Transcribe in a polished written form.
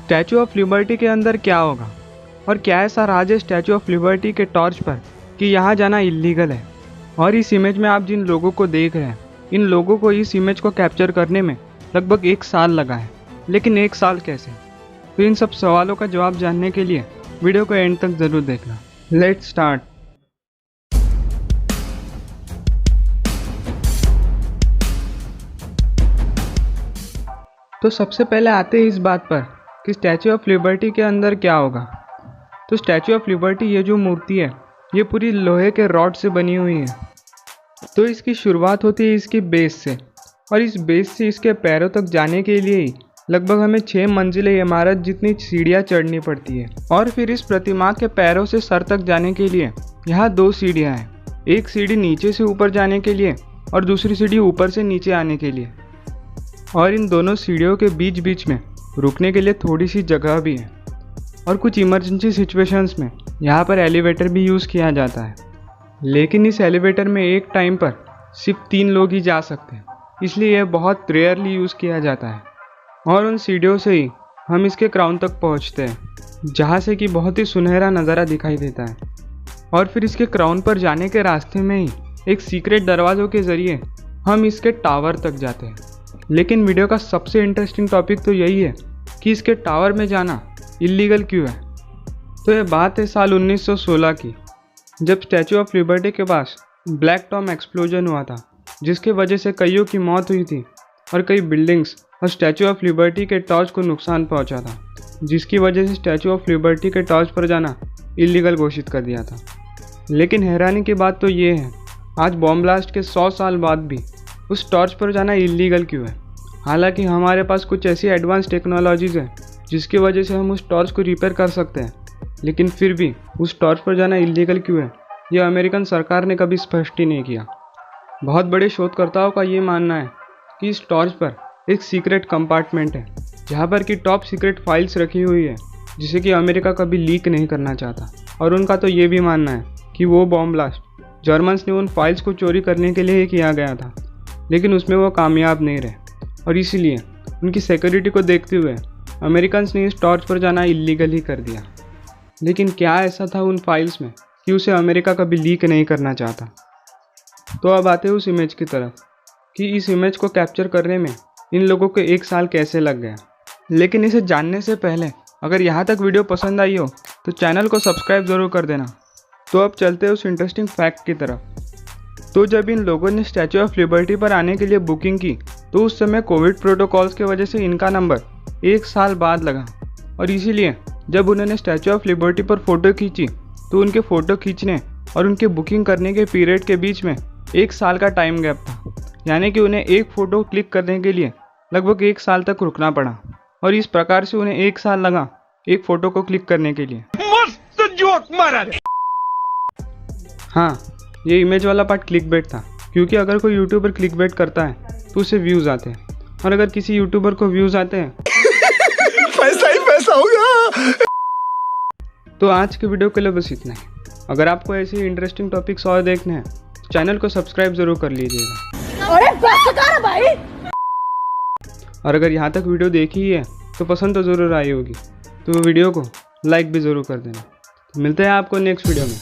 Statue of liberty के अंदर क्या होगा और क्या ऐसा राज है स्टैचू ऑफ लिबर्टी के टॉर्च पर कि यहाँ जाना इलीगल है। और इस इमेज में आप जिन लोगों को देख रहे हैं, इन लोगों को इस इमेज को कैप्चर करने में लगभग 1 साल लगा है। लेकिन 1 साल कैसे? तो इन सब सवालों का जवाब जानने के लिए वीडियो को एंड तक ज़रूर देखना। Let's start. तो सबसे पहले आते हैं इस बात पर कि स्टैचू ऑफ लिबर्टी के अंदर क्या होगा। तो स्टैचू ऑफ लिबर्टी ये जो मूर्ति है ये पूरी लोहे के रॉड से बनी हुई है। तो इसकी शुरुआत होती है इसकी बेस से, और इस बेस से इसके पैरों तक जाने के लिए ही लगभग हमें 6 मंजिले इमारत जितनी सीढ़ियाँ चढ़नी पड़ती है। और फिर इस प्रतिमा के पैरों से सर तक जाने के लिए यहाँ 2 सीढ़ियाँ हैं, एक सीढ़ी नीचे से ऊपर जाने के लिए और दूसरी सीढ़ी ऊपर से नीचे आने के लिए। और इन दोनों सीढ़ियों के बीच बीच में रुकने के लिए थोड़ी सी जगह भी है। और कुछ इमरजेंसी सिचुएशंस में यहाँ पर एलिवेटर भी यूज़ किया जाता है। लेकिन इस एलिवेटर में एक टाइम पर सिर्फ 3 लोग ही जा सकते हैं, इसलिए यह बहुत रेयरली यूज़ किया जाता है। और उन सीढ़ियों से ही हम इसके क्राउन तक पहुँचते हैं, जहाँ से कि बहुत ही सुनहरा नज़ारा दिखाई देता है। और फिर इसके क्राउन पर जाने के रास्ते में ही एक सीक्रेट दरवाज़ों के ज़रिए हम इसके टावर तक जाते हैं। लेकिन वीडियो का सबसे इंटरेस्टिंग टॉपिक तो यही है कि इसके टावर में जाना इलीगल क्यों है। तो यह बात है साल 1916 की, जब स्टैचू ऑफ लिबर्टी के पास ब्लैक टॉम एक्सप्लोजन हुआ था, जिसके वजह से कईयों की मौत हुई थी और कई बिल्डिंग्स और स्टैचू ऑफ लिबर्टी के टॉर्च को नुकसान पहुंचा था, जिसकी वजह से स्टैचू ऑफ लिबर्टी के टॉर्च पर जाना इलीगल घोषित कर दिया था। लेकिन हैरानी की बात तो ये है, आज बॉम्ब ब्लास्ट के 100 साल बाद भी उस टॉर्च पर जाना इलीगल क्यों है। हालांकि हमारे पास कुछ ऐसी एडवांस टेक्नोलॉजीज़ है जिसकी वजह से हम उस टॉर्च को रिपेयर कर सकते हैं, लेकिन फिर भी उस टॉर्च पर जाना इलीगल क्यों है, यह अमेरिकन सरकार ने कभी स्पष्ट ही नहीं किया। बहुत बड़े शोधकर्ताओं का ये मानना है कि इस टॉर्च पर एक सीक्रेट कंपार्टमेंट है, जहाँ पर कि टॉप सीक्रेट फाइल्स रखी हुई है, जिसे कि अमेरिका कभी लीक नहीं करना चाहता। और उनका तो ये भी मानना है कि वो बॉम्ब ब्लास्ट जर्मन्स ने उन फाइल्स को चोरी करने के लिए ही किया गया था, लेकिन उसमें वो कामयाब नहीं रहे, और इसीलिए उनकी सिक्योरिटी को देखते हुए अमेरिकन्स ने इस टॉर्च पर जाना इलीगल ही कर दिया। लेकिन क्या ऐसा था उन फाइल्स में कि उसे अमेरिका कभी लीक नहीं करना चाहता। तो अब आते हैं उस इमेज की तरफ कि इस इमेज को कैप्चर करने में इन लोगों को 1 साल कैसे लग गया। लेकिन इसे जानने से पहले अगर यहाँ तक वीडियो पसंद आई हो तो चैनल को सब्सक्राइब ज़रूर कर देना। तो अब चलते हैं उस इंटरेस्टिंग फैक्ट की तरफ। तो जब इन लोगों ने स्टैचू ऑफ लिबर्टी पर आने के लिए बुकिंग की तो उस समय कोविड प्रोटोकॉल्स की वजह से इनका नंबर 1 साल बाद लगा, और इसीलिए जब उन्होंने स्टैचू ऑफ लिबर्टी पर फ़ोटो खींची तो उनके फ़ोटो खींचने और उनके बुकिंग करने के पीरियड के बीच में 1 साल का टाइम गैप था। यानी कि उन्हें एक फ़ोटो क्लिक करने के लिए लगभग 1 साल तक रुकना पड़ा, और इस प्रकार से उन्हें 1 साल लगा एक फ़ोटो को क्लिक करने के लिए। मस्त जोक मारा। हाँ, ये इमेज वाला पार्ट क्लिकबेट था, क्योंकि अगर कोई यूट्यूबर क्लिकबेट करता है तो उसे व्यूज़ आते हैं, और अगर किसी यूट्यूबर को व्यूज़ आते हैं पैसा ही पैसा होगा। तो आज के वीडियो के लिए बस इतना ही। अगर आपको ऐसे ही इंटरेस्टिंग टॉपिक्स और देखने हैं तो चैनल को सब्सक्राइब ज़रूर कर लीजिएगा। अरे बस कर भाई। और अगर यहाँ तक वीडियो देखी ही है तो पसंद तो ज़रूर आई होगी, तो वीडियो को लाइक भी ज़रूर कर देना। तो मिलते हैं आपको नेक्स्ट वीडियो में।